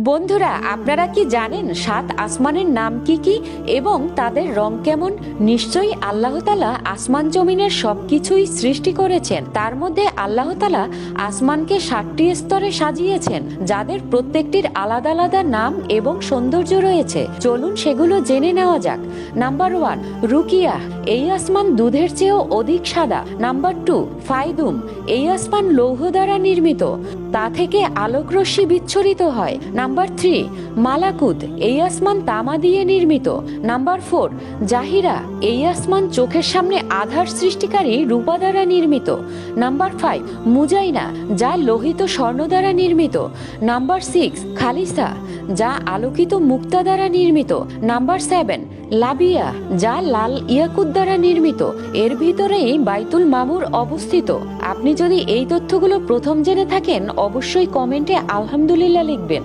বন্ধুরা, আপনারা কি জানেন 7 আসমানের নাম কি কি এবং তাদের রং কেমন? নিশ্চয়ই আল্লাহ তাআলা আসমান জমিনের সবকিছুই সৃষ্টি করেছেন। তার মধ্যে আল্লাহ তাআলা আসমানকে 7টি স্তরে সাজিয়েছেন, যাদের প্রত্যেকটির আলাদা আলাদা নাম এবং সৌন্দর্য রয়েছে। চলুন সেগুলো জেনে নেওয়া যাক। নাম্বার 1, রুকিয়া। এই আসমান দুধের চেয়েও অধিক সাদা। নাম্বার 2, ফাইদুম। এই আসমান লৌহ দ্বারা নির্মিত, তা থেকে আলোকরশ্মি বিচ্ছুরিত হয়। নাম্বার 3, মালাকুত। এই আসমান তামা দিয়ে নির্মিত। নাম্বার 4, জাহিরা। এই আসমান চোখের সামনে আধার সৃষ্টিকারী রূপা দ্বারা নির্মিত। নাম্বার 5, মুজাইনা, যা লোহিত স্বর্ণ দ্বারা নির্মিত। নাম্বার 6, খালিসা, যা আলোকিত মুক্তা দ্বারা নির্মিত। নাম্বার 7, লাবিয়া, যা লাল ইয়াকুত দ্বারা নির্মিত। এর ভিতরেই বাইতুল মামুর অবস্থিত। আপনি যদি এই তথ্যগুলো প্রথম জেনে থাকেন, অবশ্যই কমেন্টে আলহামদুলিল্লাহ লিখবেন।